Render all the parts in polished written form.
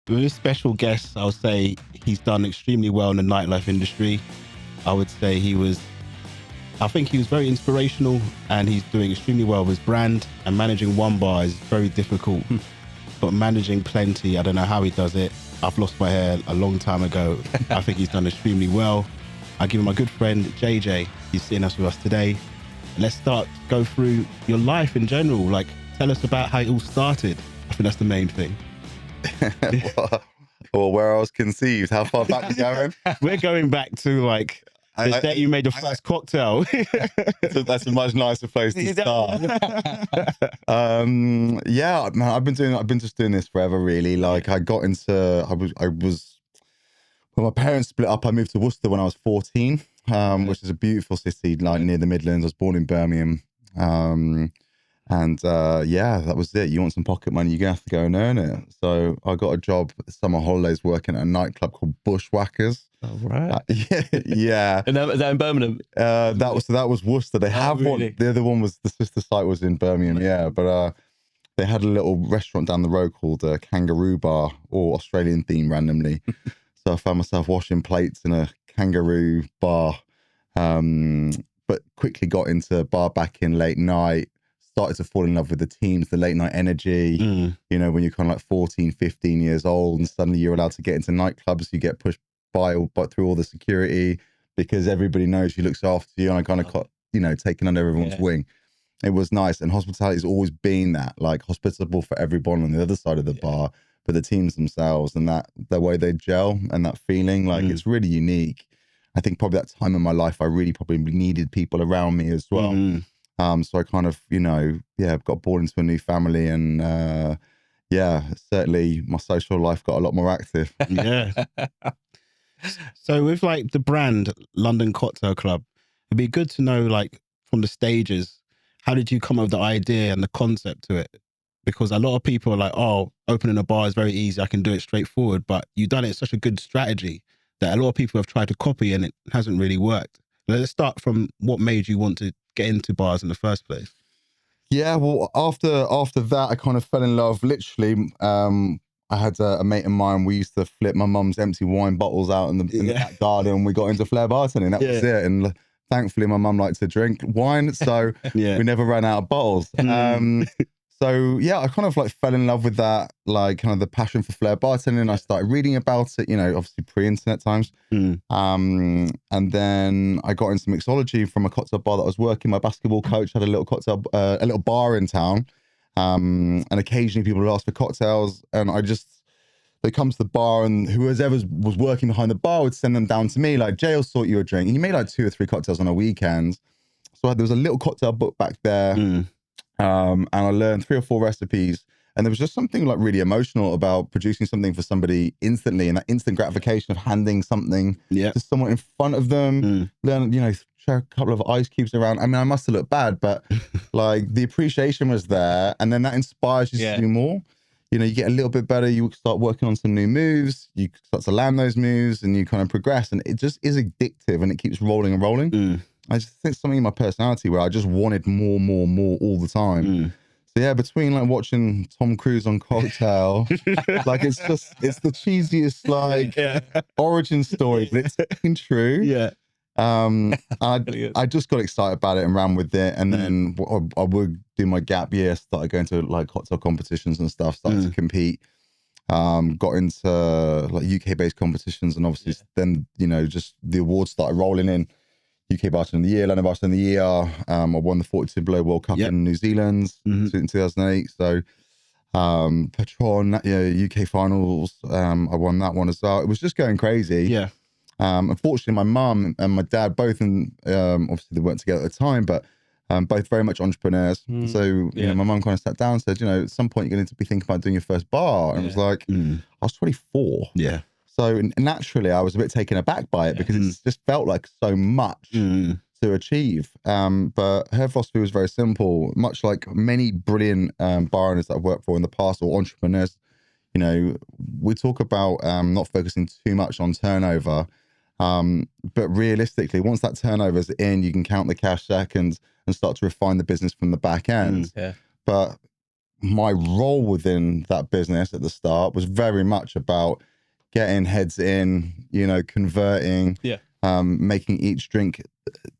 with this special guest, I'll say he's done extremely well in the nightlife industry. I would say I think he was very inspirational, and he's doing extremely well with his brand. And managing one bar is very difficult, but managing plenty, I don't know how he does it. I've lost my hair a long time ago. I think he's done extremely well. I give him my good friend JJ. He's sitting us with us today. Let's go through your life in general. Like, tell us about how it all started. I think that's the main thing. Or where I was conceived. How far back are you going? We're going back to like the day you made your first cocktail. So that's a much nicer place to start. Yeah, man, I've been just doing this forever, really. Like, I was when my parents split up, I moved to Worcester when I was 14, which is a beautiful city, like near the Midlands. I was born in Birmingham. Yeah, that was it. You want some pocket money, you're gonna have to go and earn it. So I got a job at the summer holidays working at a nightclub called Bushwhackers. Oh, right. Yeah. And is that in Birmingham? That was Worcester. They have really? one. The other one was, the sister site was in Birmingham. Yeah, but they had a little restaurant down the road called Kangaroo Bar, or Australian theme randomly. So I found myself washing plates in a kangaroo bar, but quickly got into bar back in late night. Started to fall in love with the teams, the late night energy. You know, when you're kind of like 14, 15 years old and suddenly you're allowed to get into nightclubs, you get pushed by through all the security because everybody knows you, looks after you, and I kind of got, taken under everyone's wing. It was nice. And hospitality's always been that, like, hospitable for everyone on the other side of the bar, but the teams themselves and the way they gel and that feeling, like, it's really unique. I think probably that time in my life, I really probably needed people around me as well. So I kind of, got born into a new family, and certainly my social life got a lot more active. Yeah. So with like the brand London Cocktail Club, it'd be good to know, like, from the stages, how did you come up with the idea and the concept to it? Because a lot of people are like, oh, opening a bar is very easy, I can do it straightforward, but you've done it such a good strategy that a lot of people have tried to copy and it hasn't really worked. Let's start from what made you want to get into bars in the first place. Yeah, well, after that, I kind of fell in love. Literally, I had a mate of mine. We used to flip my mum's empty wine bottles out in the back garden. We got into flair bartending. That was it. And thankfully, my mum liked to drink wine, so we never ran out of bottles. So yeah, I kind of like fell in love with that, like kind of the passion for flair bartending. I started reading about it, obviously pre-internet times. And then I got into mixology from a cocktail bar that I was working. My basketball coach had a little a little bar in town. And occasionally people would ask for cocktails, and they come to the bar, and whoever was working behind the bar would send them down to me, like, Jay will sort you a drink. And you made like 2 or 3 cocktails on a weekend. So there was a little cocktail book back there. And I learned 3 or 4 recipes, and there was just something like really emotional about producing something for somebody instantly, and that instant gratification of handing something to someone in front of them. Learn, share a couple of ice cubes around. I mean, I must have looked bad, but like, the appreciation was there, and then that inspires you to do more. You get a little bit better. You start working on some new moves. You start to land those moves, and you kind of progress, and it just is addictive, and it keeps rolling and rolling. I just think something in my personality where I just wanted more all the time. So yeah, between like watching Tom Cruise on Cocktail, like, it's the cheesiest like origin story, but it's fucking true. I just got excited about it and ran with it, and then I would do my gap year, started going to like cocktail competitions and stuff, started to compete. Got into like UK based competitions, and obviously then just the awards started rolling in. UK Bartender of the Year, London Bartender of the Year. I won the 42 Below World Cup in New Zealand in 2008. So Patron, UK Finals, I won that one as well. It was just going crazy. Unfortunately, my mum and my dad both, obviously they weren't together at the time, but both very much entrepreneurs. So my mum kind of sat down and said, at some point you're going to be thinking about doing your first bar. And it was like, I was 24. So naturally, I was a bit taken aback by it because it just felt like so much to achieve. But her philosophy was very simple. Much like many brilliant bar owners that I've worked for in the past, or entrepreneurs, we talk about not focusing too much on turnover. But realistically, once that turnover's in, you can count the cash seconds and start to refine the business from the back end. But my role within that business at the start was very much about getting heads in, converting, making each drink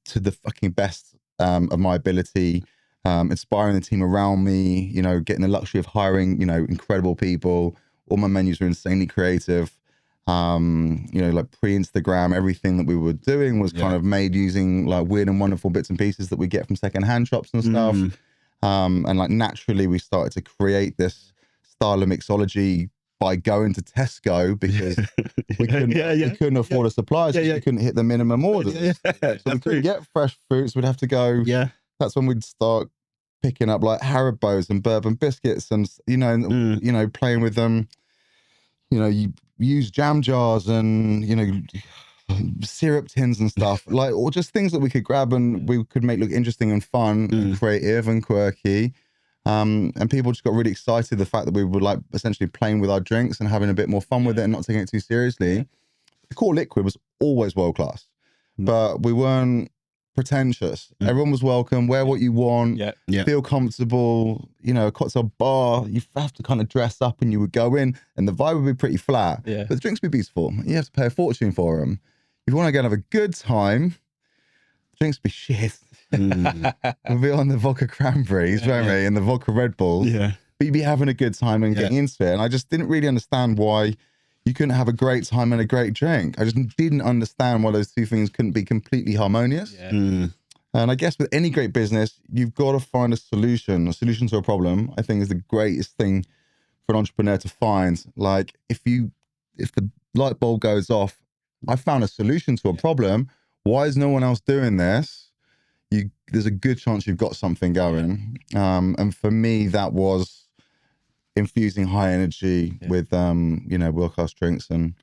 to the fucking best of my ability, inspiring the team around me, getting the luxury of hiring, incredible people. All my menus were insanely creative. Like pre-Instagram, everything that we were doing was kind of made using like weird and wonderful bits and pieces that we get from secondhand shops and stuff. And like naturally we started to create this style of mixology by going to Tesco because we couldn't afford a supplier, so we couldn't hit the minimum orders. So we couldn't get fresh fruits. We'd have to go. Yeah. That's when we'd start picking up like Haribos and bourbon biscuits and, playing with them. You use jam jars and, syrup tins and stuff, like, or just things that we could grab and we could make look interesting and fun and creative and quirky. And people just got really excited the fact that we were like essentially playing with our drinks and having a bit more fun with it and not taking it too seriously. The core liquid was always world class, but we weren't pretentious. Everyone was welcome. Wear what you want. Feel comfortable. A cocktail bar, you have to kind of dress up and you would go in and the vibe would be pretty flat. But the drinks would be beautiful. You have to pay a fortune for them. If you want to go and have a good time, drinks be shit. We'll be on the vodka cranberries, won't we? And the vodka Red Bulls. But you'd be having a good time and getting into it. And I just didn't really understand why you couldn't have a great time and a great drink. I just didn't understand why those two things couldn't be completely harmonious. And I guess with any great business, you've got to find a solution to a problem. I think is the greatest thing for an entrepreneur to find. Like if the light bulb goes off, I found a solution to a problem. Why is no one else doing this? There's a good chance you've got something going. And for me, that was infusing high energy with, world-class drinks. And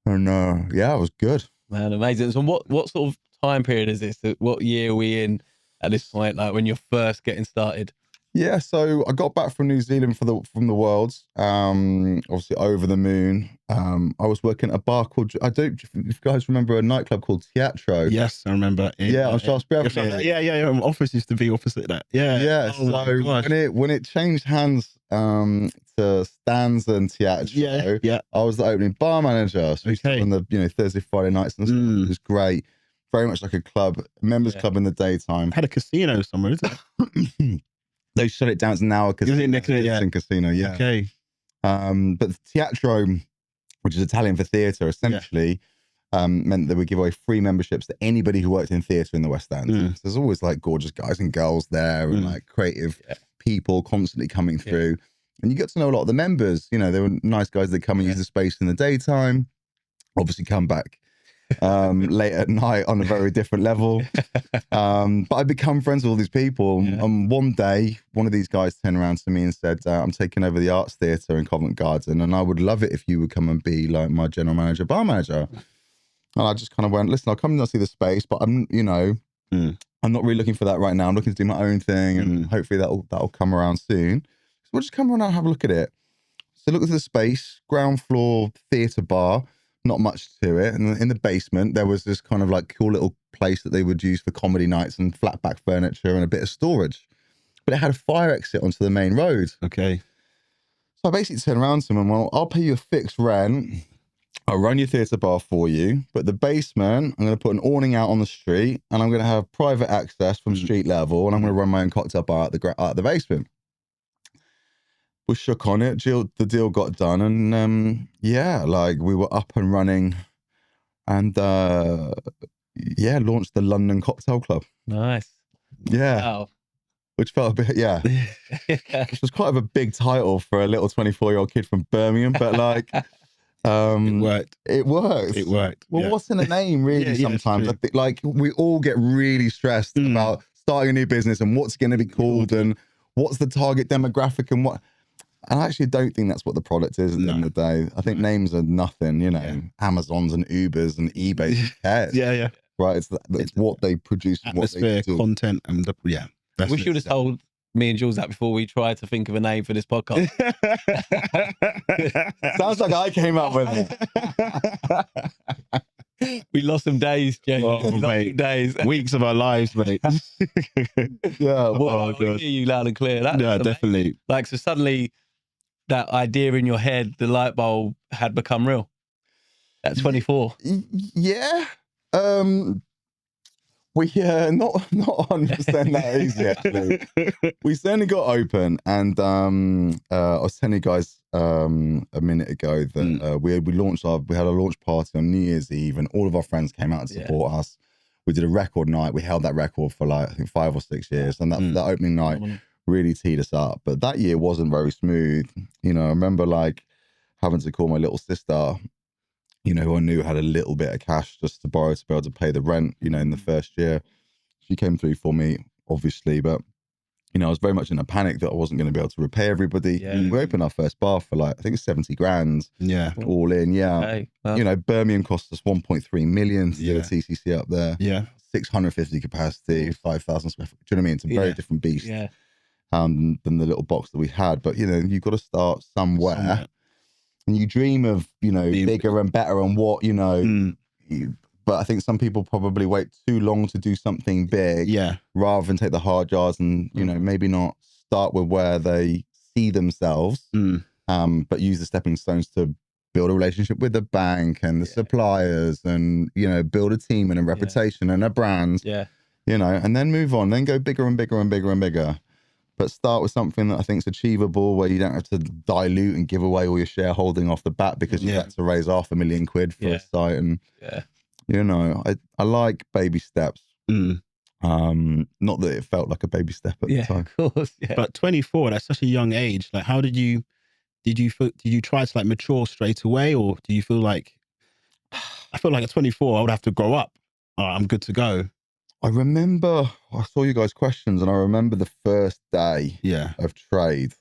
it was good. Man, amazing. So what sort of time period is this? What year are we in at this point, like when you're first getting started? Yeah, so I got back from New Zealand from the Worlds, obviously over the moon. I was working at a bar called, if you guys remember a nightclub called Teatro. Yes, I remember. On Shaftesbury. Yeah. My office used to be opposite that. Yeah. So when it changed hands to Stans and Teatro, I was the opening bar manager. So on the Thursday, Friday nights and stuff. It was great. Very much like a club, members club in the daytime. Had a casino somewhere, isn't it? They shut it down to now because it's in casino, Okay. But Teatro, which is Italian for theatre, essentially meant that we give away free memberships to anybody who worked in theatre in the West End. So there's always like gorgeous guys and girls there and like creative people constantly coming through. And you get to know a lot of the members. They were nice guys that come and use the space in the daytime, obviously come back late at night on a very different level. But I become friends with all these people. And one day, one of these guys turned around to me and said, I'm taking over the Arts Theatre in Covent Garden, and I would love it if you would come and be like my general manager, bar manager. And I just kind of went, listen, I'll come and see the space, but I'm not really looking for that right now. I'm looking to do my own thing, and hopefully that'll come around soon. So we'll just come around and have a look at it. So look at the space, ground floor theatre bar. Not much to it. And in the basement, there was this kind of like cool little place that they would use for comedy nights and flat back furniture and a bit of storage. But it had a fire exit onto the main road. Okay. So I basically turned around to him and went, I'll pay you a fixed rent. I'll run your theatre bar for you. But the basement, I'm going to put an awning out on the street and I'm going to have private access from street level, and I'm going to run my own cocktail bar out the basement. Was shook on it. The deal got done, and we were up and running, and launched the London Cocktail Club. Nice. Yeah. Wow. Which felt a bit, which was quite a big title for a little 24-year-old kid from Birmingham, but like, it worked. It worked. Well, what's in a name, really? Sometimes I think, like, we all get really stressed about starting a new business and what's going to be called and what's the target demographic and what. And I actually don't think that's what the product is at the end of the day. I think names are nothing, Amazons and Ubers and eBay. Who cares? Right. It's what they produce. Atmosphere, what they do. Content, and we should have told me and Jules that before we tried to think of a name for this podcast. Sounds like I came up with it. We lost some days, Jay. Oh, We lost mate. some days. Weeks of our lives, mate. Yeah, well, I hear you loud and clear. That's yeah, amazing. definitely. Like, so suddenly that idea in your head, the light bulb had become real at 24. yeah. We not 100% that easy actually. We certainly got open, and I was telling you guys a minute ago that we had a launch party on New Year's Eve, and all of our friends came out to support us. We did a record night. We held that record for like I think 5 or 6 years, and that opening night really teed us up. But that year wasn't very smooth. You know, I remember like having to call my little sister, you know, who I knew had a little bit of cash just to borrow to be able to pay the rent, you know, in the first year. She came through for me, obviously, but, you know, I was very much in a panic that I wasn't going to be able to repay everybody. Yeah. We opened our first bar for like, I think 70 grand. Yeah. All in, yeah. Okay. Well, you know, Birmingham cost us 1.3 million to do a TCC up there. Yeah. 650 capacity, 5,000 square foot. Do you know what I mean? It's a very different beast than the little box that we had. But, you know, you've got to start somewhere. And you dream of, you know, bigger and better and what, you know. But I think some people probably wait too long to do something big rather than take the hard yards and, you know, maybe not start with where they see themselves, but use the stepping stones to build a relationship with the bank and the suppliers and, you know, build a team and a reputation and a brand, you know, and then move on, then go bigger and bigger and bigger and bigger. But start with something that I think is achievable, where you don't have to dilute and give away all your shareholding off the bat because you had to raise £500,000 for a site. And, you know, I like baby steps. Not that it felt like a baby step at the time. Of course, But 24, that's such a young age. Like, how did you try to like mature straight away, or do you feel like, I feel like at 24, I would have to grow up. I'm good to go. I remember, I saw you guys' questions, and I remember the first day of trade,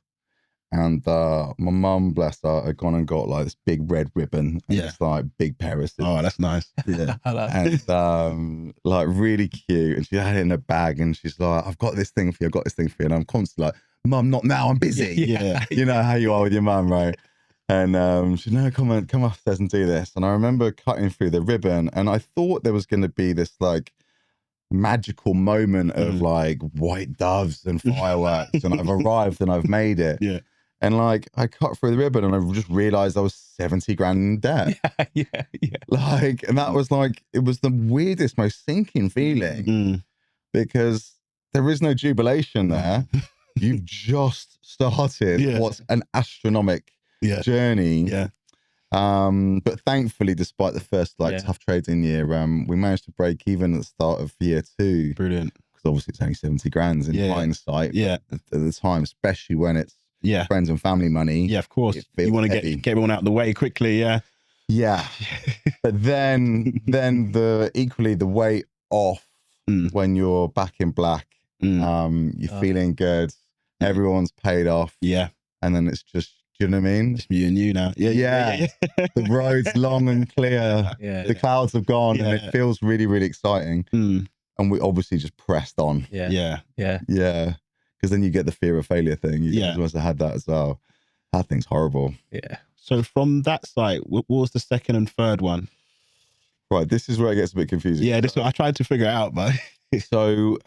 and my mum, bless her, had gone and got like this big red ribbon and this like big pair of scissors. Oh, that's nice. Yeah. And like really cute, and she had it in a bag, and she's like, I've got this thing for you, and I'm constantly like, Mum, not now, I'm busy. You know how you are with your mum, right? And she's no, come upstairs and do this. And I remember cutting through the ribbon, and I thought there was going to be this like magical moment of like white doves and fireworks and I've arrived and I've made it. And like I cut through the ribbon and I just realized I was 70 grand in debt. Like, and that was like, it was the weirdest, most sinking feeling because there is no jubilation there. You've just started what's an astronomical journey. But thankfully, despite the first like tough trading year, we managed to break even at the start of year 2. Brilliant. Because obviously it's only 70 grand in hindsight. At the time, especially when it's friends and family money. Yeah, of course. You want to get everyone out of the way quickly. But then the weight off when you're back in black. You're feeling good. Everyone's paid off. And then it's just, do you know what I mean? It's me and you now. The road's long and clear. The clouds have gone and it feels really, really exciting. And we obviously just pressed on. Because then you get the fear of failure thing. You must have had that as well. That thing's horrible. So from that site, what was the second and third one? Right, this is where it gets a bit confusing. This I tried to figure it out, but so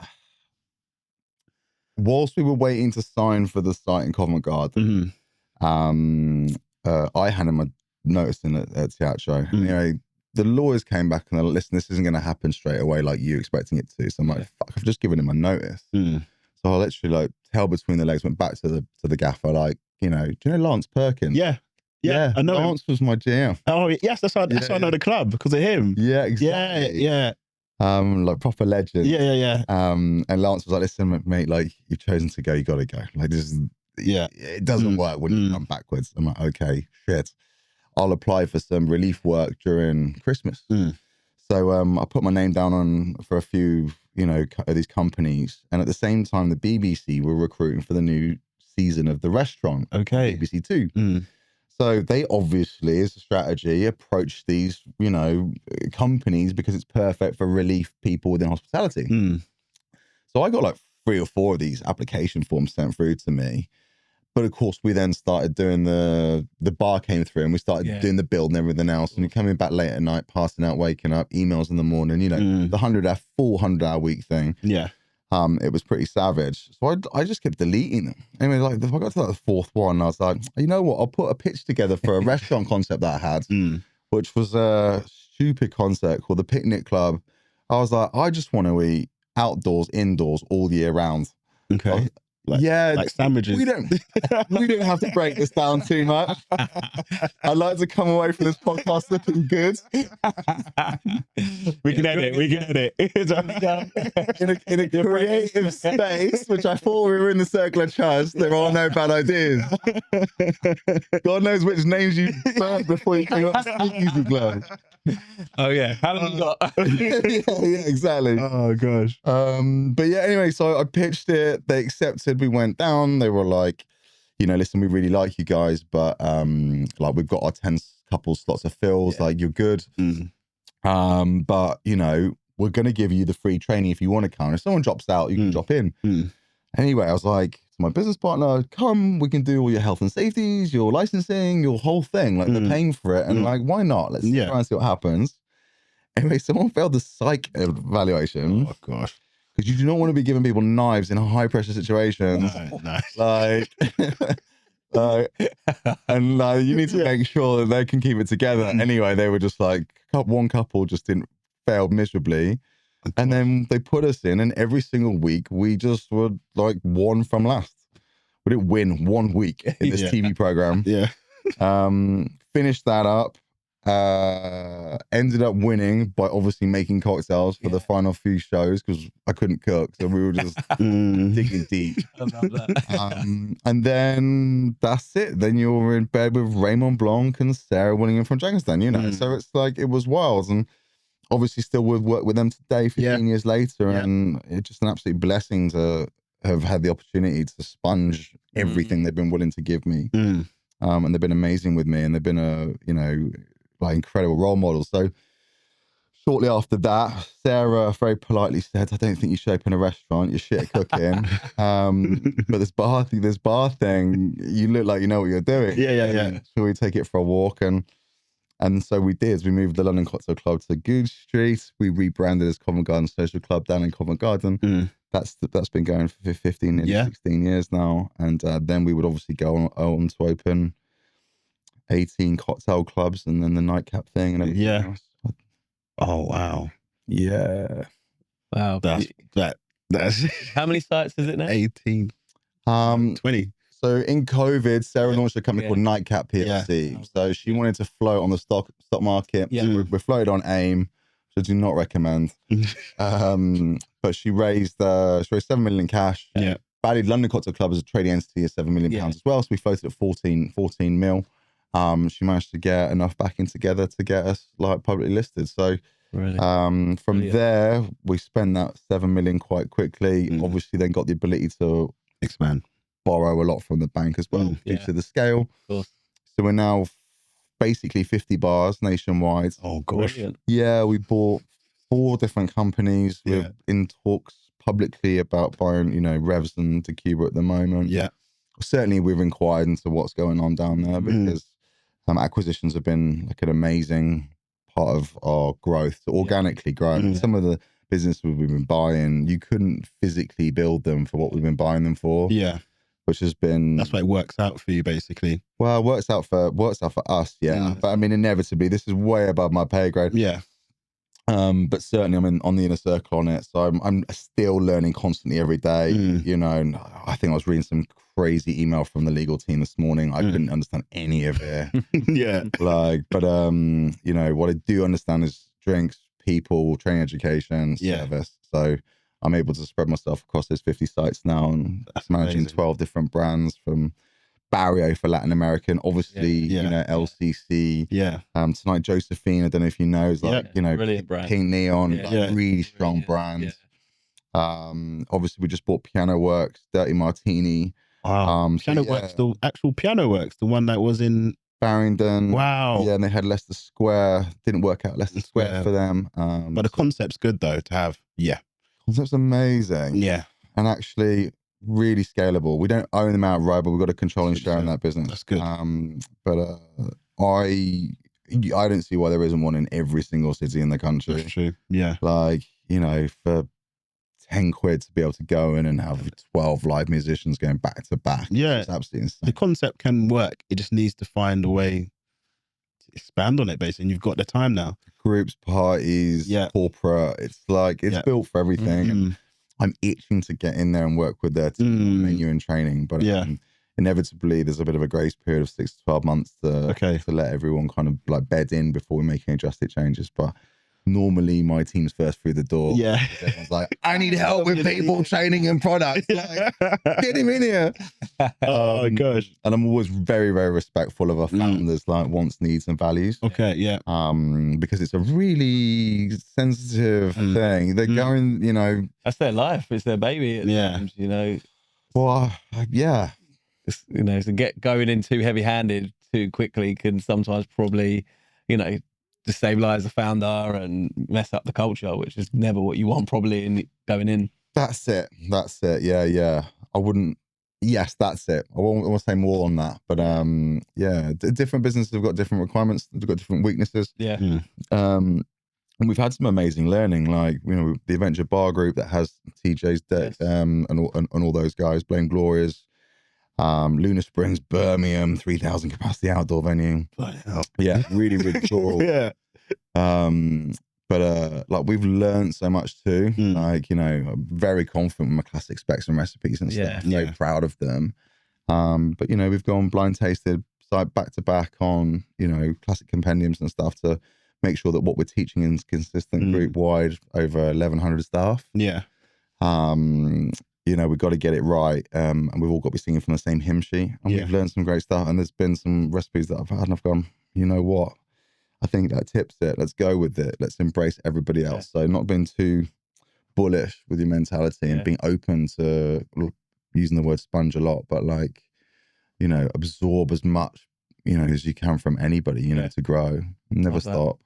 whilst we were waiting to sign for the site in Covent Garden, I handed my notice in at Teatro. You know, the lawyers came back and they're like, listen, this isn't going to happen straight away like you expecting it to. So I'm like, fuck, I've just given him my notice. So I literally like tail between the legs, went back to the gaffer, like, you know, do you know Lance Perkins? Yeah, I know Lance was my GM. Oh yes, that's how I know the club, because of him. Yeah, exactly. Like proper legend. And Lance was like, listen, mate, like you've chosen to go, you gotta go. Like this is it doesn't work when you come backwards. I'm like, okay, shit. I'll apply for some relief work during Christmas. So I put my name down for a few, you know, these companies. And at the same time, the BBC were recruiting for the new season of The Restaurant. Okay. BBC 2. So they obviously, as a strategy, approached these, you know, companies because it's perfect for relief people within hospitality. So I got like 3 or 4 of these application forms sent through to me. But of course, we then started doing the bar came through, and we started doing the build and everything else. And you're coming back late at night, passing out, waking up, emails in the morning. You know, the 400-hour week thing. Yeah. It was pretty savage. So I just kept deleting them. Anyway, like if I got to like the fourth one, I was like, you know what? I'll put a pitch together for a restaurant concept that I had, which was a stupid concept called the Picnic Club. I was like, I just want to eat outdoors, indoors, all year round. Okay. Like sandwiches. We don't have to break this down too much. I'd like to come away from this podcast looking good. We can edit. in a creative space, which I thought we were in the circle of trust. There are no bad ideas. God knows which names you burnt before you came up to Easy Glow. Oh yeah, how long you got? yeah, exactly. Oh gosh. But yeah, anyway, so I pitched it. They accepted. We went down. They were like, you know, listen, we really like you guys, but like we've got our 10 couple slots of fills. Like you're good. But you know, we're gonna give you the free training if you want to come. If someone drops out, you can drop in. Anyway, I was like to my business partner, come, we can do all your health and safeties, your licensing, your whole thing. Like they're paying for it. And like, why not? Let's try and see what happens. Anyway, someone failed the psych evaluation. Oh gosh. Because you do not want to be giving people knives in a high pressure situation. No. Like, and you need to make sure that they can keep it together. Anyway, they were just like, one couple just failed miserably. And then they put us in, and every single week we just were like one from last. We didn't win 1 week in this TV program. Finished that up. Ended up winning by obviously making cocktails for the final few shows because I couldn't cook, so we were just digging deep. I love that. And then that's it. Then you're in bed with Raymond Blanc and Sarah Willingham from Dragonstone, you know. So it's like it was wild, and obviously still would work with them today, 15 years later, and it's just an absolute blessing to have had the opportunity to sponge everything they've been willing to give me. And they've been amazing with me, and they've been a, you know, like incredible role models. So shortly after that, Sarah very politely said, I don't think you should open a restaurant, you're shit at cooking. But this bar thing, you look like you know what you're doing. So we take it for a walk, and so we did. We moved the London Cocktail Club to Goode Street. We rebranded as Covent Garden Social Club down in Covent Garden. That's been going for 15, 16 years now. And then we would obviously go on to open 18 cocktail clubs and then the nightcap thing and everything else. Oh, wow. Yeah. Wow. That's How many sites is it now? 18. 20. So in COVID, Sarah launched a company called Nightcap PLC. So she wanted to float on the stock market. We're floated on AIM, which I do not recommend. But she raised 7 million cash. Valued London Cocktail Club as a trading entity of £7 million as well. So we floated at 14 mil. She managed to get enough backing together to get us like publicly listed. So from there, we spent that 7 million quite quickly. Obviously, then got the ability to expand, borrow a lot from the bank as well due to the scale. Of course. So we're now basically 50 bars nationwide. Oh gosh. Brilliant. Yeah, we bought 4 different companies. We're in talks publicly about buying, you know, Revs and Tequila at the moment. Certainly we've inquired into what's going on down there because acquisitions have been like an amazing part of our growth to organically grow. Some of the businesses we've been buying, you couldn't physically build them for what we've been buying them for. Which has been, that's why it works out for you basically. Well, it works out for us, but I mean inevitably this is way above my pay grade. But certainly I'm on the inner circle on it, so I'm still learning constantly every day. You know, and I think I was reading some crazy email from the legal team this morning. I couldn't understand any of it. But you know, what I do understand is drinks, people, training, education, service. So I'm able to spread myself across those 50 sites now, and managing 12 different brands from Barrio for Latin American, obviously, you know, LCC. Tonight, Josephine, I don't know if you know, is like, you know, Pink Neon, like really strong brands. Obviously, we just bought Piano Works, Dirty Martini. Piano Works, the actual Piano Works, the one that was in Farringdon. Wow. Yeah, and they had Leicester Square. Didn't work out Leicester Square for them. But the concept's good though to have. Concept's amazing. And actually, really scalable. We don't own them outright, but we've got a controlling share in that business. That's good. But I don't see why there isn't one in every single city in the country. That's true. Yeah. Like, you know, for 10 quid to be able to go in and have 12 live musicians going back to back. Yeah. It's absolutely insane. The concept can work. It just needs to find a way to expand on it, basically. And you've got the time now. Groups, parties, corporate. It's like, it's built for everything. Mm-hmm. And I'm itching to get in there and work with their team on menu and training. But inevitably, there's a bit of a grace period of 6 to 12 months to let everyone kind of like bed in before we make any drastic changes. But normally my team's first through the door. Yeah. Everyone's like, I need help with people, training and products. Like, get him in here. Oh my gosh. And I'm always very, very respectful of our founders, like wants, needs and values. Okay, yeah. Because it's a really sensitive thing. They're going, you know. That's their life. It's their baby. Times, you know. Well, yeah. It's, you know, to get going in too heavy-handed too quickly can sometimes probably, you know, destabilize the founder and mess up the culture, which is never what you want probably in going in. That's it. Yeah. I wouldn't. Yes, that's it. I won't say more on that, but different businesses have got different requirements. They've got different weaknesses. Yeah. And we've had some amazing learning, like, you know, the Adventure Bar Group that has TJ's deck, and all those guys, Blame Glorias, Lunar Springs, Birmingham, 3,000 capacity outdoor venue. Yeah, really, really cool. Yeah. But like, we've learned so much too. Like, you know, I'm very confident with my classic specs and recipes and stuff. I'm very proud of them. But, you know, we've gone blind tasted back to back on, you know, classic compendiums and stuff to make sure that what we're teaching is consistent group wide over 1,100 staff. Yeah. You know, we've got to get it right. And we've all got to be singing from the same hymn sheet. And we've learned some great stuff. And there's been some recipes that I've had and I've gone, you know what? I think that tips it. Let's go with it. Let's embrace everybody else. So not being too bullish with your mentality and being open to using the word sponge a lot, but like, you know, absorb as much, you know, as you can from anybody, you know, to grow. Never stop.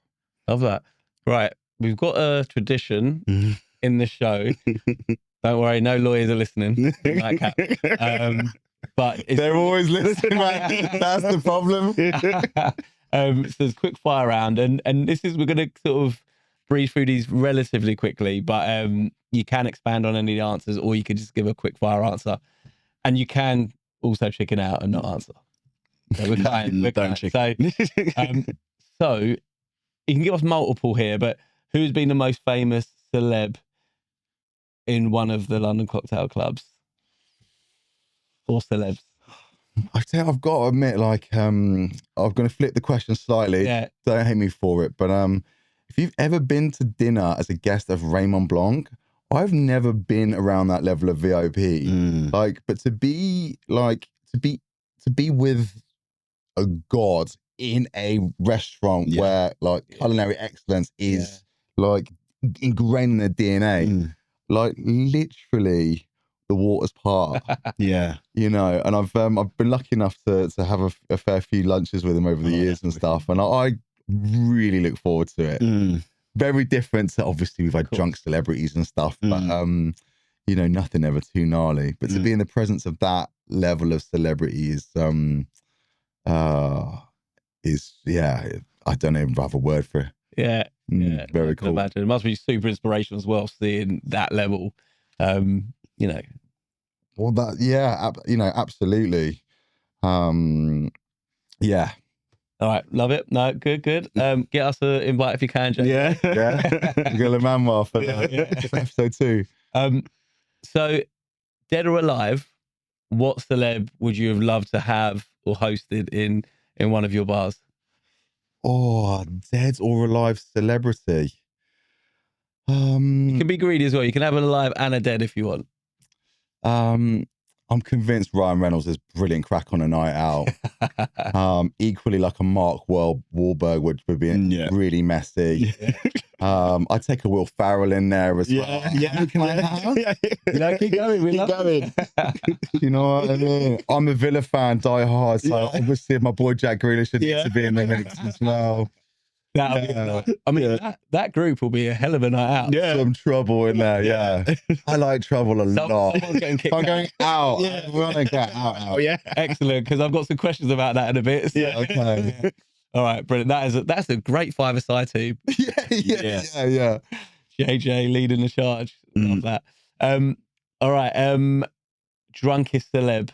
Love that. Right. We've got a tradition in the show. Don't worry, no lawyers are listening. But they're always listening, man. That's the problem. So there's a quick fire round, and this is, we're going to sort of breeze through these relatively quickly, but you can expand on any answers, or you could just give a quick fire answer, and you can also chicken out and not answer. So we're don't chicken. So you can give us multiple here, but who's been the most famous celeb in one of the London cocktail clubs or celebs? I tell you, I've got to admit, like, I'm going to flip the question slightly. Yeah. Don't hate me for it, but if you've ever been to dinner as a guest of Raymond Blanc, I've never been around that level of VIP. Like, but to be with a god in a restaurant where like culinary excellence is like ingrained in their DNA, like literally the waters part. You know, and I've been lucky enough to have a fair few lunches with him over the years and stuff, and I really look forward to it. Very different to, obviously, we've had drunk celebrities and stuff, but you know, nothing ever too gnarly. But to be in the presence of that level of celebrity is I don't even have a word for it. Very cool. Imagine. It must be super inspirational as well, seeing that level. You know. Well, that you know, absolutely. Yeah. All right, love it. No, good. Get us an invite if you can, JJ. We got a man for episode 2. So, dead or alive, what celeb would you have loved to have or hosted in one of your bars? Oh, dead or alive celebrity. You can be greedy as well. You can have an alive and a dead if you want. I'm convinced Ryan Reynolds is brilliant crack on a night out. Equally, like a Mark Wahlberg would be really messy. I'd take a Will Ferrell in there as well. Can I have? You know, keep going. We love going. You know what I mean? I'm a Villa fan, die hard. So obviously, my boy Jack Grealish should need to be in the mix as well. I mean, that group will be a hell of a night out. Yeah. Some trouble in there, yeah. I like trouble a lot. Someone's getting kicked I'm out. going out. I want to get out. Oh, yeah. Excellent, because I've got some questions about that in a bit. So. Yeah, okay. All right, brilliant. That's a great five-a-side team. Yeah. JJ leading the charge. Love that. All right. Drunkest celeb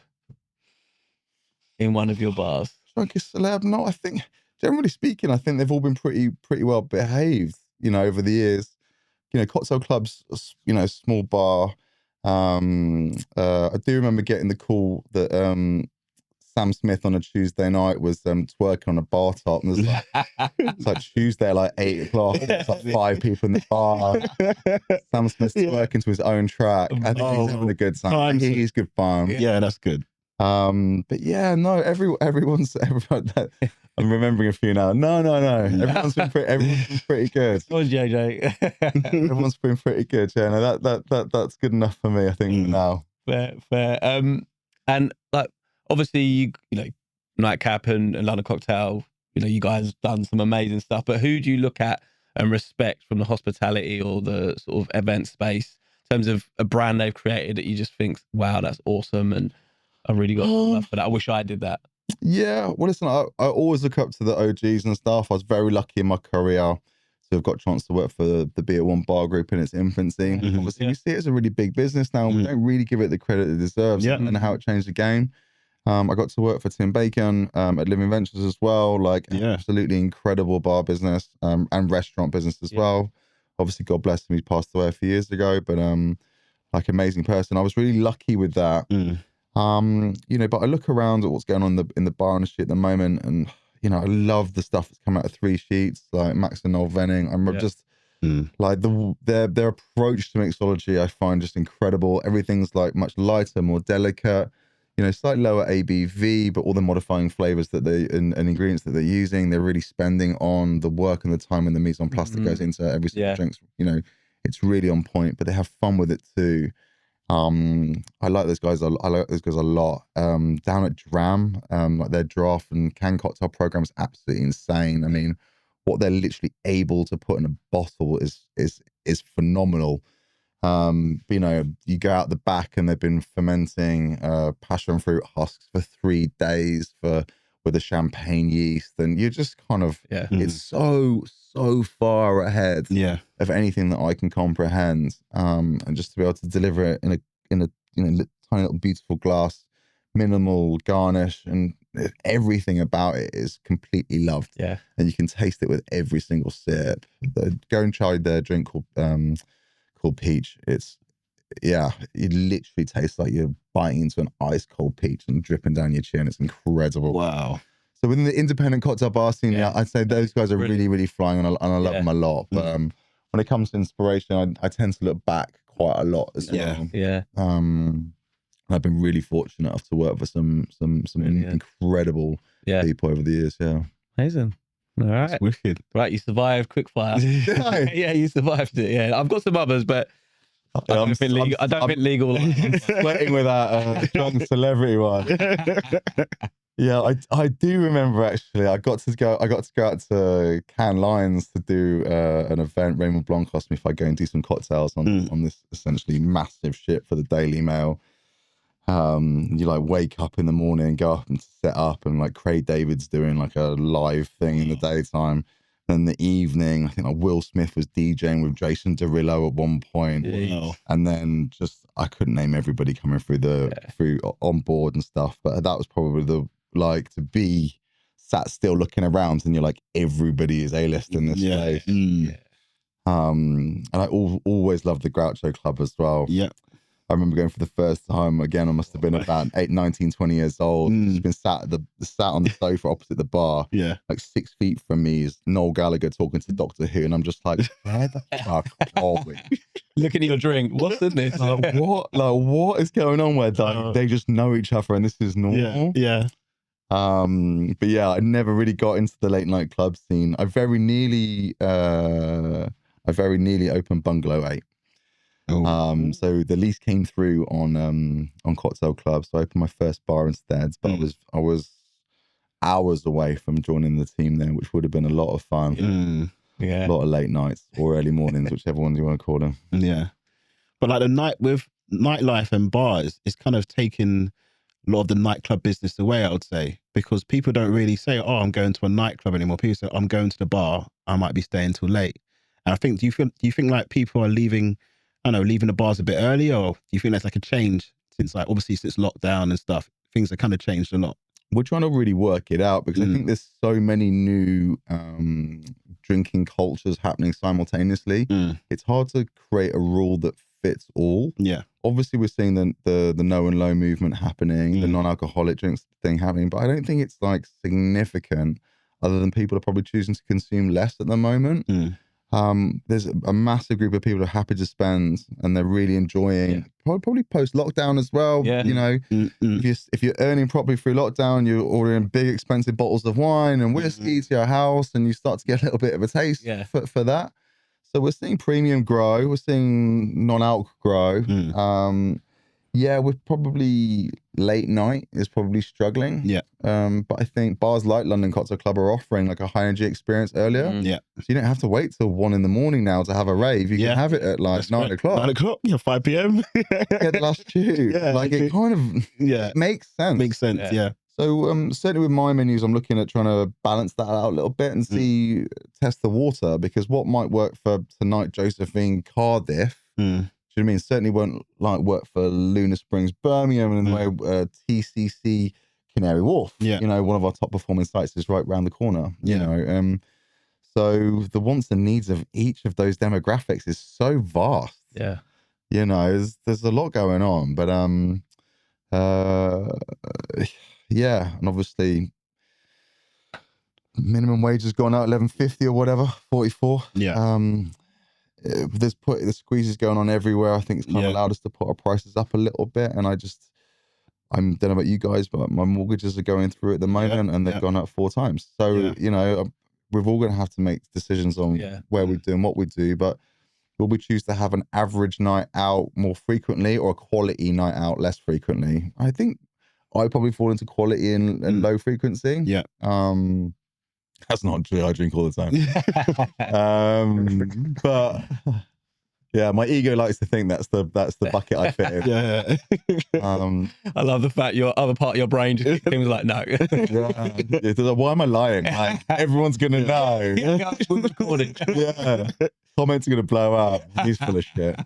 in one of your bars. Drunkest celeb? No, I think, generally speaking, I think they've all been pretty well behaved, over the years. Cocktail clubs, small bar. I do remember getting the call that Sam Smith on a Tuesday night was twerking on a bar top, and it's like Tuesday, like 8 o'clock. It's like 5 people in the bar. Sam Smith's twerking to his own track. I think he's having a good time. He's good fun. Yeah, that's good. But yeah, no, everyone. I'm remembering a few now. No. Everyone's been pretty good. Oh, JJ. Everyone's been pretty good. Yeah, no, that's good enough for me, I think, now. Fair. And like, obviously, Nightcap and London Cocktail, you guys done some amazing stuff, but who do you look at and respect from the hospitality or the sort of event space in terms of a brand they've created that you just think, wow, that's awesome, and I really got love for that. I wish I did that. Yeah, well, listen, I always look up to the OGs and stuff. I was very lucky in my career to have got a chance to work for the Beer One Bar Group in its infancy. Obviously, we see it as a really big business now. We don't really give it the credit it deserves and how it changed the game. I got to work for Tim Bacon at Living Ventures as well. Absolutely incredible bar business and restaurant business as well. Obviously, God bless him, he passed away a few years ago, but amazing person. I was really lucky with that. But I look around at what's going on in the bar industry at the moment, and I love the stuff that's come out of Three Sheets, like Max and Noel Venning. I'm just like their approach to mixology, I find just incredible. Everything's like much lighter, more delicate, slightly lower ABV, but all the modifying flavors that and ingredients that they're using, they're really spending on the work and the time and the mise en place that goes into every single drink. It's really on point, but they have fun with it too. I like those guys. I like those guys a lot. Down at Dram, like their draft and can cocktail program is absolutely insane. I mean, what they're literally able to put in a bottle is phenomenal. But, you go out the back and they've been fermenting passion fruit husks for 3 days with a champagne yeast, and you're just kind of it's so far ahead of anything that I can comprehend. And just to be able to deliver it in a tiny little beautiful glass, minimal garnish, and everything about it is completely loved. Yeah, and you can taste it with every single sip. Go and try their drink called Peach. It literally tastes like you're biting into an ice cold peach and dripping down your chin. It's incredible. Wow. So within the independent cocktail bar scene, I'd say those guys are really, really flying, and I love them a lot. But when it comes to inspiration, I tend to look back quite a lot as well. I've been really fortunate enough to work with some incredible people over the years. Yeah, amazing. All right, that's wicked. Right, you survived quickfire. Yeah, you survived it. Yeah, I've got some others, but I don't think legal. I'm sweating with that drunk celebrity one. Yeah, I do remember actually. I got to go out to Cannes Lions to do an event. Raymond Blanc asked me if I'd go and do some cocktails on this essentially massive ship for the Daily Mail. You like wake up in the morning and go up and set up, and like Craig David's doing like a live thing in the daytime. Then the evening, I think like Will Smith was DJing with Jason Derulo at one point. Wow. And then just I couldn't name everybody coming through through on board and stuff, but that was probably to be sat still looking around and you're like, everybody is A-list in this place. And I always loved the Groucho Club as well. Yeah. I remember going for the first time, again, I must have been about 19, 20 years old. Just been sat on the sofa opposite the bar. Yeah. Like 6 feet from me is Noel Gallagher talking to Doctor Who. And I'm just like, where the fuck are we? Looking at your drink. What's in this? What is going on where they just know each other and this is normal? Yeah. But yeah, I never really got into the late night club scene. I very nearly opened Bungalow 8. So the lease came through on Cocktail Club, so I opened my first bar instead. But I was hours away from joining the team then, which would have been a lot of fun. Yeah. A lot of late nights or early mornings, whichever one you want to call them. Yeah. But like with nightlife and bars, it's kind of taken a lot of the nightclub business away, I would say, because people don't really say, "Oh, I'm going to a nightclub" anymore. People say, "I'm going to the bar. I might be staying till late." And I think, do you think like people are leaving, I don't know, leaving the bars a bit earlier, or do you think there's like a change since like obviously since lockdown and stuff, things have kind of changed a lot? We're trying to really work it out because I think there's so many new drinking cultures happening simultaneously. It's hard to create a rule that fits all. Yeah. Obviously, we're seeing the no and low movement happening, the non-alcoholic drinks thing happening, but I don't think it's like significant other than people are probably choosing to consume less at the moment. There's a massive group of people who are happy to spend and they're really enjoying probably post lockdown as well. You know, if you're earning properly through lockdown, you're ordering big expensive bottles of wine and whiskey to your house and you start to get a little bit of a taste for that. So we're seeing premium grow, we're seeing non-alc grow. Yeah, we're probably late night is probably struggling. But I think bars like London Cocktail Club are offering like a high energy experience earlier. So you don't have to wait till 1 a.m. now to have a rave. You can have it at like 9 o'clock. 9 o'clock, 5 p.m. Get the last tube. Like it kind of it makes sense. Makes sense, So certainly with my menus, I'm looking at trying to balance that out a little bit and see, test the water, because what might work for tonight, Josephine, Cardiff, do you know what I mean? Certainly won't like work for Lunar Springs, Birmingham, and the way TCC Canary Wharf. You know, one of our top performing sites is right around the corner. You know, so the wants and needs of each of those demographics is so vast. You know, there's a lot going on, but yeah, and obviously minimum wage has gone out $11.50 or whatever, 44. There's the squeezes going on everywhere. I think it's kind of allowed us to put our prices up a little bit. And I don't know about you guys, but my mortgages are going through at the moment and they've gone up 4 times. So, you know, we're all going to have to make decisions on where we do and what we do. But will we choose to have an average night out more frequently or a quality night out less frequently? I think I probably fall into quality and low frequency. That's not true. I drink all the time. But yeah, my ego likes to think that's the bucket I fit in. I love the fact your other part of your brain just seems like no. Why am I lying? Like, everyone's gonna know. Comments are gonna blow up. He's full of shit.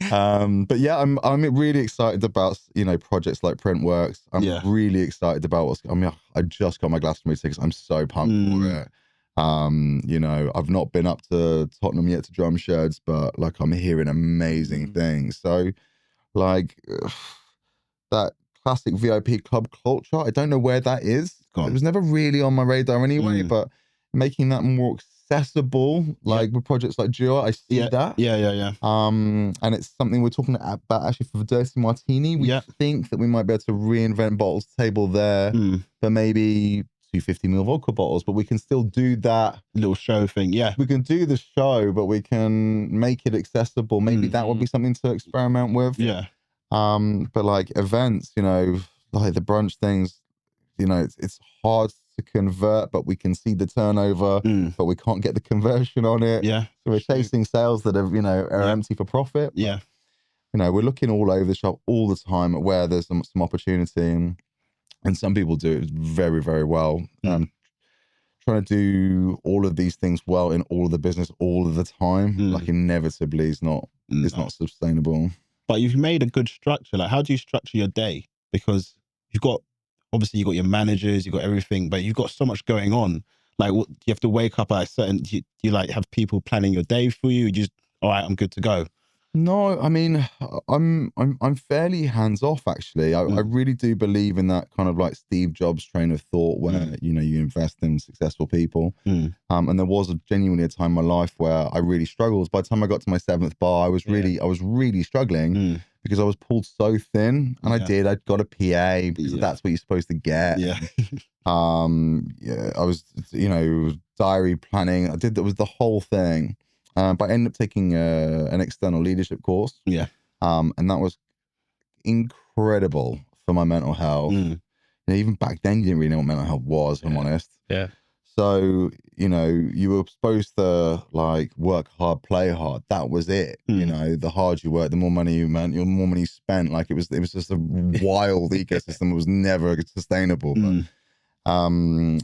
But yeah, I'm really excited about, you know, projects like Printworks. I'm really excited about I just got my Glastonbury tickets. I'm so pumped for it. You know, I've not been up to Tottenham yet to Drumsheds, but like I'm hearing amazing things. So like that classic VIP club culture, I don't know where that is. It was never really on my radar anyway, but making that more accessible, like with projects like Geo, I see that. And it's something we're talking about actually for the Dirty Martini. We think that we might be able to reinvent bottles table there for maybe 250ml vodka bottles, but we can still do that little show thing. We can do the show, but we can make it accessible. Maybe that would be something to experiment with. But like events, you know, like the brunch things, you know, it's hard to convert, but we can see the turnover, but we can't get the conversion on it. So we're chasing sales that are, you know, are empty for profit. You know, we're looking all over the shop all the time at where there's some opportunity, and some people do it very, very well. Trying to do all of these things well in all of the business all of the time, like inevitably is not sustainable. But you've made a good structure. Like, how do you structure your day? Because you've got your managers, you've got everything, but you've got so much going on. Like, what, do you have to wake up at a certain? Do you like have people planning your day for you? You just, all right, I'm good to go. No, I mean, I'm fairly hands off actually. I really do believe in that kind of like Steve Jobs train of thought where you know you invest in successful people. And there was genuinely a time in my life where I really struggled. By the time I got to my 7th bar, I was really struggling because I was pulled so thin. And I got a PA because that's what you're supposed to get. I was, you know, diary planning. That was the whole thing. But I ended up taking an external leadership course. And that was incredible for my mental health. You even back then, you didn't really know what mental health was, if I'm honest. Yeah. So, you know, you were supposed to like work hard, play hard. That was it. You know, the harder you work, the more money you earned, the more money you spent. Like it was just a wild ecosystem. It was never sustainable. But,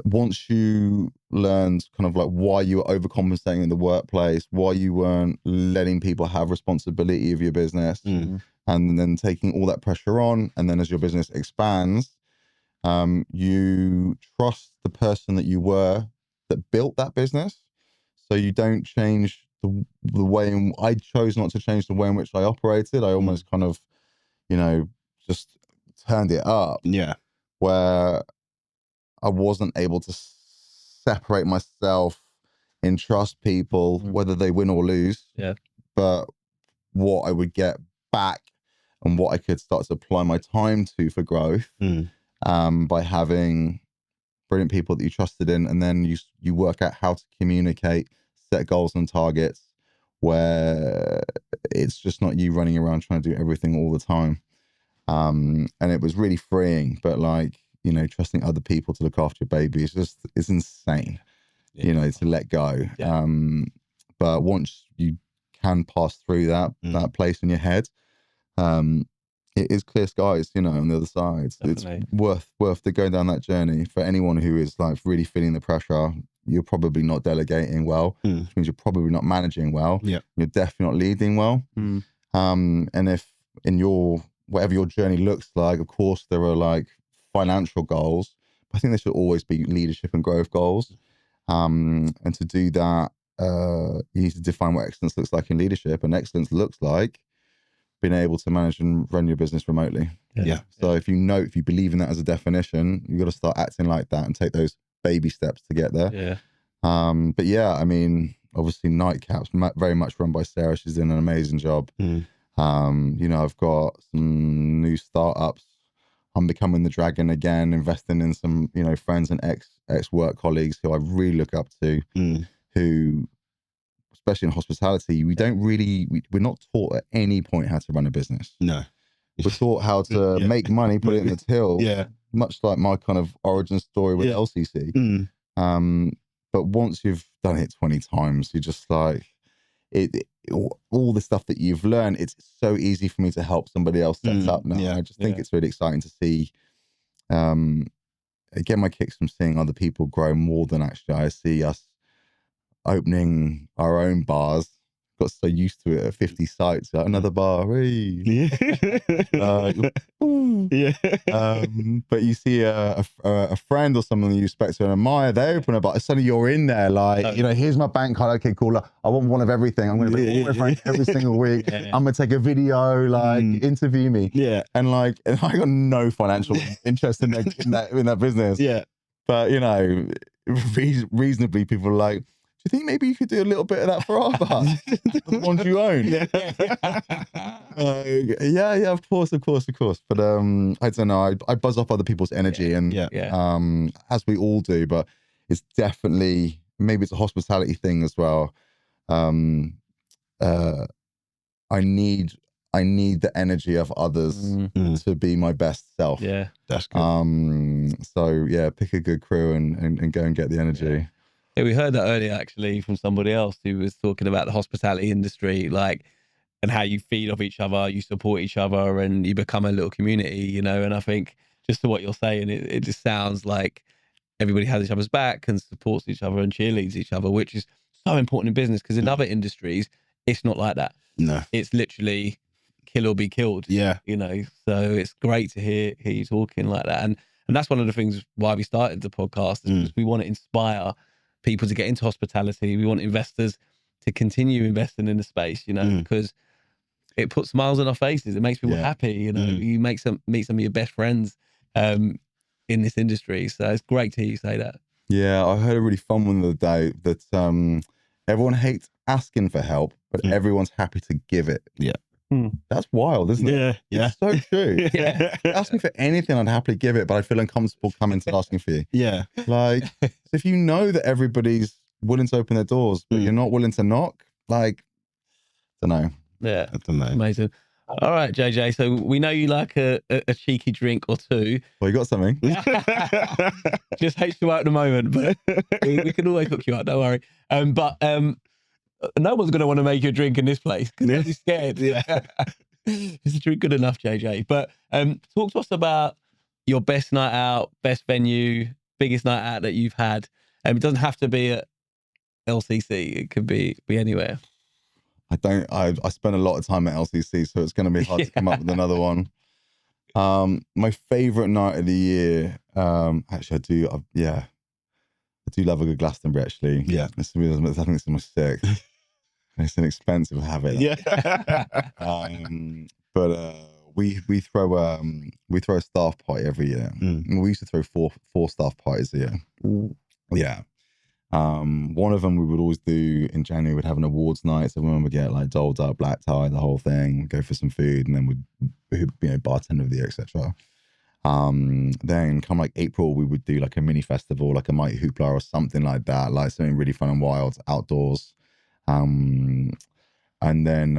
once you learned kind of like why you were overcompensating in the workplace, why you weren't letting people have responsibility of your business, and then taking all that pressure on, and then as your business expands, you trust the person that you were that built that business. So you don't change the way I chose not to change the way in which I operated. I almost kind of, you know, just turned it up. Yeah. Where I wasn't able to separate myself and trust people, whether they win or lose. Yeah. But what I would get back and what I could start to apply my time to for growth, by having brilliant people that you trusted in, and then you work out how to communicate, set goals and targets, where it's just not you running around trying to do everything all the time. And it was really freeing, but like, you know, trusting other people to look after your baby it's insane, you know, to let go. Yeah. But once you can pass through that place in your head, it is clear skies, you know, on the other side. Definitely. It's worth to go down that journey. For anyone who is like really feeling the pressure, you're probably not delegating well, which means you're probably not managing well. Yeah. You're definitely not leading well. And if in whatever your journey looks like, of course, there are like financial goals, but I think there should always be leadership and growth goals. And to do that, you need to define what excellence looks like in leadership, and excellence looks like being able to manage and run your business remotely. Yeah. So if you believe in that as a definition, you've got to start acting like that and take those baby steps to get there. Yeah. But yeah, I mean, obviously Nightcap's very much run by Sarah. She's doing an amazing job. You know, I've got some new startups. I'm becoming the dragon again, investing in some, you know, friends and ex work colleagues who I really look up to, who, especially in hospitality, we're not taught at any point how to run a business. No. We're taught how to make money, put it in the till. Yeah. Much like my kind of origin story with LCC. But once you've done it 20 times, you're just like, all the stuff that you've learned, it's so easy for me to help somebody else set up now. Yeah. I just think it's really exciting to see, I get my kicks from seeing other people grow more than actually I see us opening our own bars. Got so used to it at 50 sites, like another bar, hey. But you see a friend or someone you respect to and admire, they open a bar, suddenly you're in there like, you know, here's my bank card, okay, cool, I want one of everything, I'm going to bring all my friends every single week, I'm going to take a video, like, interview me. And I got no financial interest in that business. But, you know, reasonably people are like, do you think maybe you could do a little bit of that for our bar? The ones you own. Yeah, of course. But I don't know. I buzz off other people's energy, and as we all do. But it's definitely, maybe it's a hospitality thing as well. I need the energy of others to be my best self. Yeah, that's good. So yeah, pick a good crew and go and get the energy. Yeah, we heard that earlier actually from somebody else who was talking about the hospitality industry, like, and how you feed off each other, you support each other, and you become a little community, you know. And I think just to what you're saying, it just sounds like everybody has each other's back and supports each other and cheerleads each other, which is so important in business, because in other industries, it's not like that. No. It's literally kill or be killed. Yeah. You know, so it's great to hear you talking like that. And that's one of the things why we started the podcast, is because we want to inspire people to get into hospitality. We want investors to continue investing in the space, you know, because it puts smiles on our faces. It makes people happy, you know. You meet some of your best friends in this industry. So it's great to hear you say that. Yeah, I heard a really fun one the other day that everyone hates asking for help, but everyone's happy to give it. Yeah. That's wild, isn't it? Yeah. It's so true. Ask me for anything, I'd happily give it, but I feel uncomfortable coming to asking for you. Yeah. Like, if you know that everybody's willing to open their doors, but you're not willing to knock, like, I don't know. Yeah. I don't know. Amazing. All right, JJ. So we know you like a cheeky drink or two. Well, you got something? Just H2O at the moment, but we can always hook you up. Don't worry. But no one's going to want to make you a drink in this place because they'll be scared. Yeah. Is the drink good enough, JJ? But talk to us about your best night out, best venue, biggest night out that you've had. It doesn't have to be at LCC. It could be anywhere. I spend a lot of time at LCC, so it's going to be hard to come up with another one. My favorite night of the year, actually, I do love a good Glastonbury. Actually, Yeah, I think it's my sixth. It's an expensive habit. yeah. But we throw a staff party every year. We used to throw four staff parties a year. Yeah. One of them we would always do in January. We'd have an awards night, so everyone would get like doled up, black tie, the whole thing. Go for some food, and then we'd bartender of the year, etc. Then come like April, we would do like a mini festival, like a Mighty Hoopla or something like that, like something really fun and wild outdoors. And then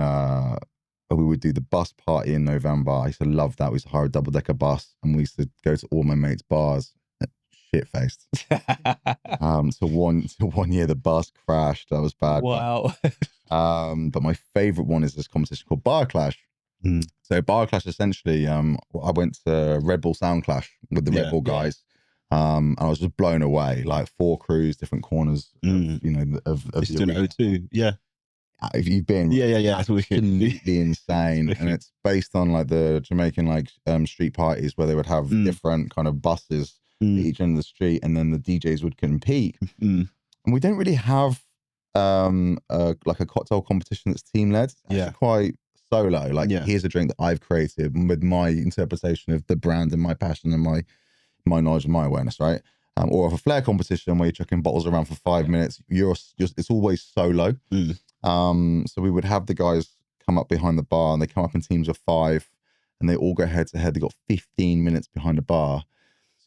we would do the bus party in November. I used to love that. We used to hire a double-decker bus, and we used to go to all my mates' bars. Shit-faced. So one year the bus crashed. That was bad. Wow. But my favorite one is this competition called Bar Clash. So Bar Clash, essentially, I went to Red Bull Sound Clash with the Red Bull guys. And I was just blown away. Like 4 crews, different corners of It's doing O2. Yeah. If you've been, that's absolutely insane. And it's based on like the Jamaican street parties where they would have different kind of buses at each end of the street, and then the DJs would compete. And we don't really have like a cocktail competition that's team led. It's actually quite solo. Like here's a drink that I've created with my interpretation of the brand and my passion and my knowledge and my awareness, right? Or of a flair competition where you're chucking bottles around for 5 minutes. It's always solo. So we would have the guys come up behind the bar, and they come up in teams of 5, and they all go head to head. They got 15 minutes behind the bar.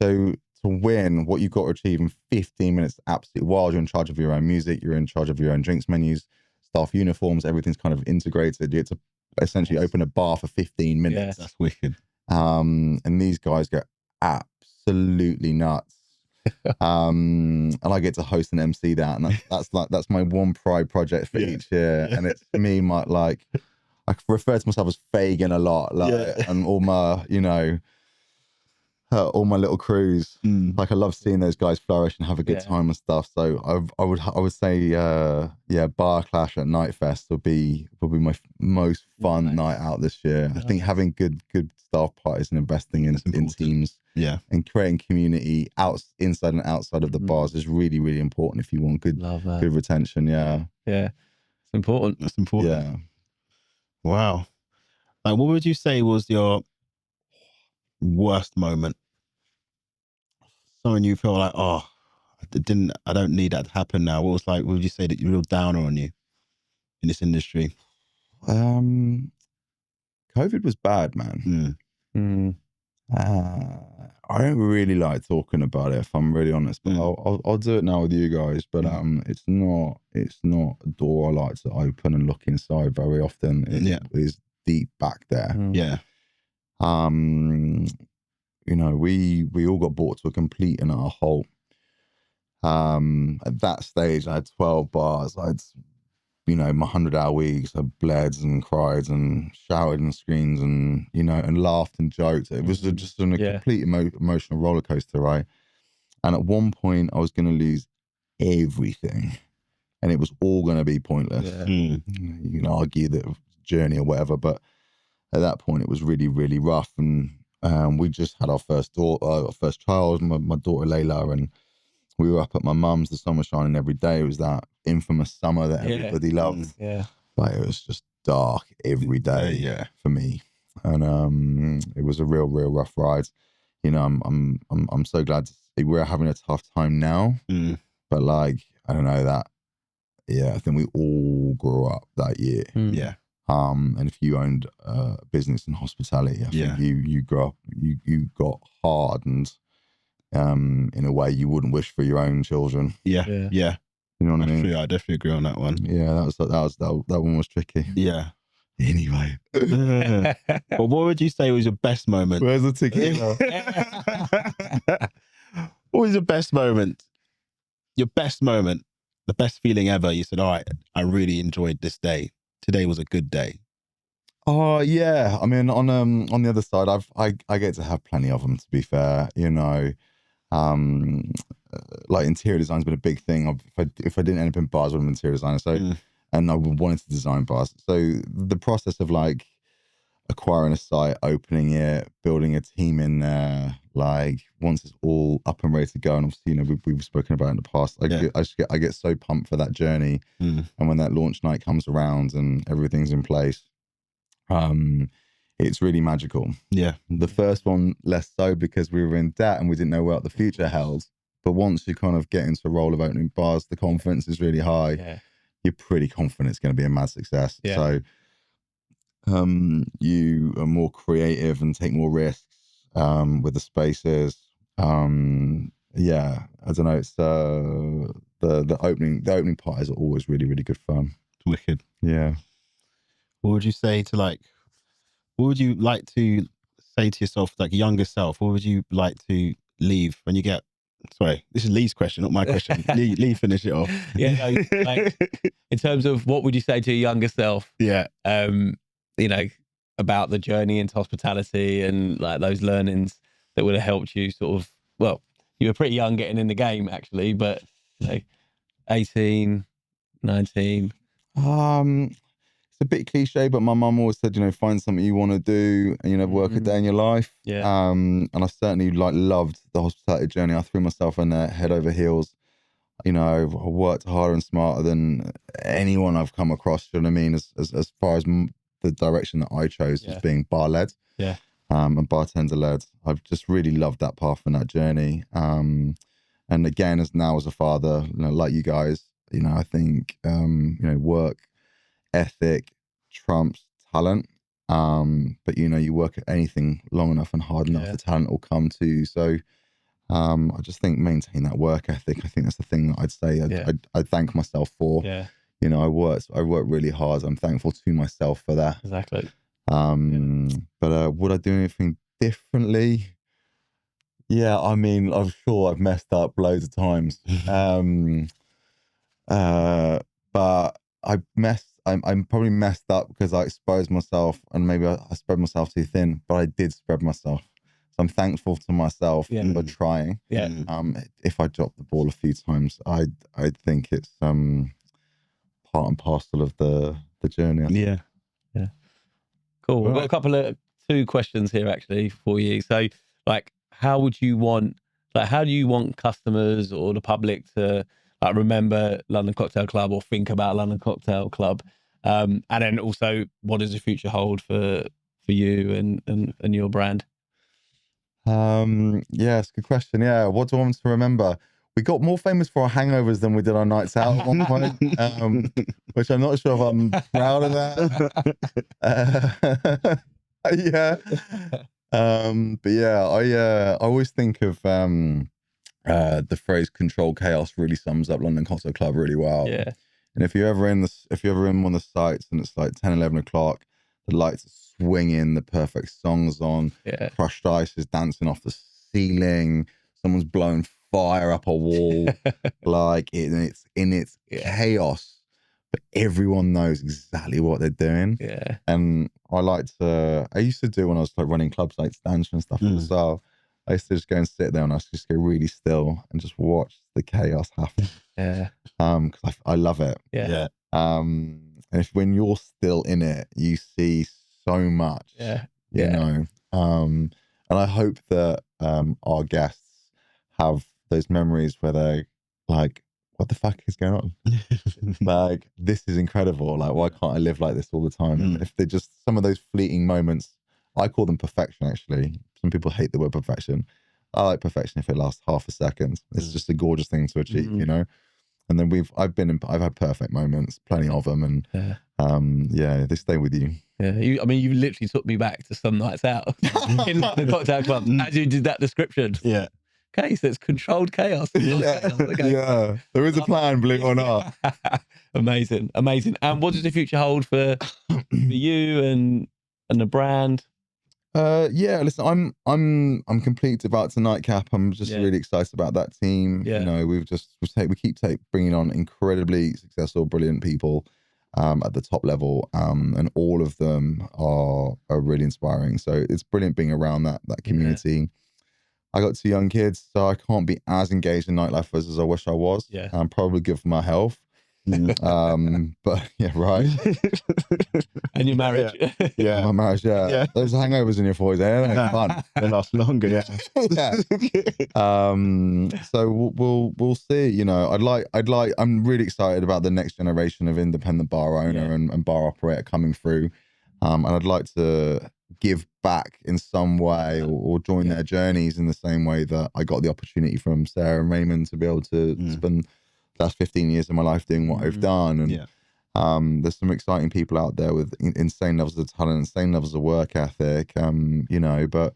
So to win, what you've got to achieve in 15 minutes, absolutely wild. You're in charge of your own music. You're in charge of your own drinks menus, staff uniforms. Everything's kind of integrated. You have to essentially open a bar for 15 minutes. Yeah, that's wicked. And these guys go absolutely nuts. And I get to host and MC that, and that's my one pride project for each year. And it's me, I refer to myself as Fagin a lot, and all my all my little crews. Like I love seeing those guys flourish and have a good time and stuff. So I would say Bar Clash at Night Fest would be my most fun night out this year. I think having good staff parties and investing in teams, and creating community inside and outside of the bars is really, really important if you want good retention. It's important. That's important. Wow. Like, what would you say was your worst moment? Something you feel like, I don't need that to happen now. What would you say that you're real downer on you in this industry? COVID was bad, man. I don't really like talking about it, if I'm really honest, but I'll do it now with you guys. But it's not a door I like to open and look inside very often. It is deep back there. We all got brought to a complete and utter halt. At that stage, I had 12 bars. I had, my 100-hour weeks. I bled and cried and shouted and screamed and, and laughed and joked. It was just a complete emotional roller coaster, right? And at one point, I was going to lose everything, and it was all going to be pointless. You can argue that it was a journey or whatever, but at that point, it was really, really rough. And we just had our first child, my daughter Layla, and we were up at my mum's. The sun was shining every day. It was that infamous summer that everybody loved. But it was just dark every day for me, and it was a real rough ride. I'm so glad to see we're having a tough time now, but I don't know that. I think we all grew up that year. And if you owned a business in hospitality, I think you grew up, you got hardened in a way you wouldn't wish for your own children. Yeah. You know what I mean? True. I definitely agree on that one. Yeah, that one was tricky. Yeah. Anyway. But what would you say was your best moment? Where's the ticket? What was your best moment? Your best moment, the best feeling ever. You said, all right, I really enjoyed this day. Today was a good day. Oh yeah, I mean on the other side, I get to have plenty of them. To be fair, you know, like interior design's been a big thing. If I didn't end up in bars, I would have been interior designer. So, and I wanted to design bars. So the process of like acquiring a site, opening it, building a team in there, like once it's all up and ready to go, and obviously, you know, we've spoken about it in the past. I get so pumped for that journey, and when that launch night comes around and everything's in place. It's really magical. Yeah. The first one less so because we were in debt and we didn't know what the future held. But once you kind of get into a role of opening bars, the confidence is really high. Yeah. You're pretty confident it's going to be a mad success. Yeah. So you are more creative and take more risks with the spaces. Yeah, I don't know. It's the opening part is always really, really good fun. Wicked. Yeah. What would you say to what would you like to say to yourself, like younger self? What would you like to leave when you get, sorry, this is Lee's question, not my question. Lee, finish it off. Yeah, no, like, in terms of what would you say to your younger self? Yeah. You know, about the journey into hospitality and like those learnings that would have helped you sort of, well, you were pretty young getting in the game actually, but you know, 18, 19. It's a bit cliche, but my mum always said, you know, find something you want to do and you never work a day in your life. Yeah. And I certainly loved the hospitality journey. I threw myself in there head over heels. You know, I worked harder and smarter than anyone I've come across. You know what I mean? As far as the direction that I chose as being bar led. Yeah. And bartender led. I've just really loved that path and that journey. And again, as a father, you know, like you guys, you know, I think you know, work ethic trumps talent, but you know, you work at anything long enough and hard enough, the talent will come to you. So I just think maintain that work ethic. I think that's the thing that I'd say I'd thank myself for. Yeah, you know, I worked really hard. I'm thankful to myself for that. Exactly. But would I do anything differently? Yeah, I mean, I'm sure I've messed up loads of times. But I'm probably messed up because I exposed myself and maybe I spread myself too thin, but I did spread myself. So I'm thankful to myself for trying. Yeah. If I dropped the ball a few times, I think it's part and parcel of the journey. Yeah. Yeah. Cool. We've got a couple of 2 questions here actually for you. So like, how do you want customers or the public to like remember London Cocktail Club or think about London Cocktail Club? And then also, what does the future hold for you and your brand? Yeah, it's a good question. Yeah, what do I want to remember? We got more famous for our hangovers than we did our nights out at one point, which I'm not sure if I'm proud of that. Yeah. But yeah, I always think of the phrase "control chaos" really sums up London Cocktail Club really well. Yeah. And if you're ever in one of the sites and it's like 10, 11 o'clock, the lights are swinging, the perfect song's on, crushed ice is dancing off the ceiling, someone's blowing fire up a wall, like it's in its chaos, but everyone knows exactly what they're doing. Yeah. And I used to do when I was like running clubs like Stanch and stuff as well. I used to just go and sit there and I used to just go really still and just watch the chaos happen. Yeah. Because I love it. Yeah. And when you're still in it, you see so much. Yeah. You know. And I hope that our guests have those memories where they're like, what the fuck is going on? Like, this is incredible. Like, why can't I live like this all the time? If they're just some of those fleeting moments, I call them perfection, actually. Some people hate the word perfection. I like perfection if it lasts half a second. It's just a gorgeous thing to achieve, you know? And then I've had perfect moments, plenty of them. And they stay with you. Yeah, you literally took me back to some nights out in the cocktail club as you did that description. Yeah. Okay, so it's controlled chaos. Okay. Yeah, there is a plan, believe it or not. Amazing. And what does the future hold for you and the brand? Yeah, listen, I'm completely devout to Nightcap. I'm just really excited about that team. Yeah. You know, we keep bringing on incredibly successful, brilliant people at the top level, and all of them are really inspiring. So it's brilliant being around that community. I got 2 young kids, so I can't be as engaged in nightlife as I wish I was. Yeah. I'm probably good for my health. But yeah, right. And your marriage. My marriage, those hangovers in your 40s, they're fun. They last longer. Yeah. So we'll see. You know, I'm really excited about the next generation of independent bar owner and bar operator coming through. And I'd like to give back in some way or join their journeys in the same way that I got the opportunity from Sarah and Raymond to be able to spend the last 15 years of my life doing what I've done. And there's some exciting people out there with insane levels of talent, insane levels of work ethic, you know, but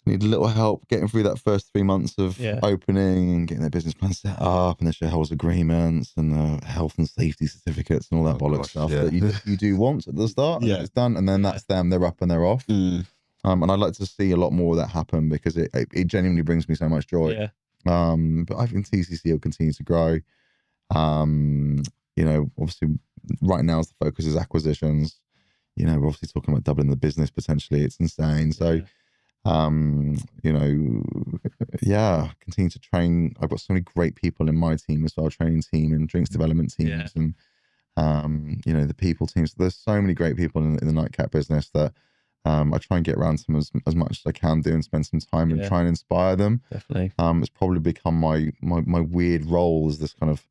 need a little help getting through that first 3 months of opening and getting their business plan set up and the shareholders agreements and the health and safety certificates and all that bollocks stuff that you do once at the start. And it's done, and then that's them. They're up and they're off. And I'd like to see a lot more of that happen because it genuinely brings me so much joy. But I think TCC will continue to grow. You know, obviously, right now the focus is acquisitions. You know, we're obviously talking about doubling the business potentially. It's insane. So. You know, continue to train. I've got so many great people in my team as well, training team and drinks development teams and you know, the people teams. There's so many great people in the nightcap business that I try and get around to them as much as I can do and spend some time and try and inspire them. Definitely. It's probably become my weird role as this kind of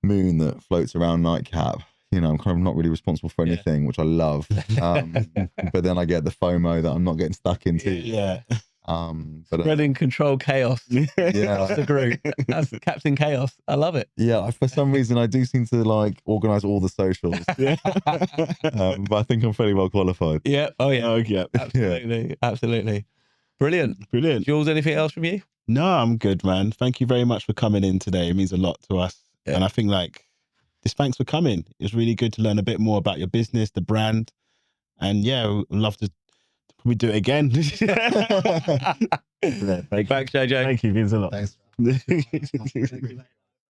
moon that floats around Nightcap. You know, I'm kind of not really responsible for anything, which I love. But then I get the FOMO that I'm not getting stuck into. But spreading control chaos. That's the group. That's Captain Chaos. I love it. Yeah, for some reason I do seem to like organise all the socials. But I think I'm fairly well qualified. Yeah. Oh yeah. Oh yeah. Absolutely. Brilliant. Jules, anything else from you? No, I'm good, man. Thank you very much for coming in today. It means a lot to us. And I think just thanks for coming. It's really good to learn a bit more about your business, the brand. And we'd love to probably do it again. Thanks, JJ. Thank you. It means a lot. Thanks.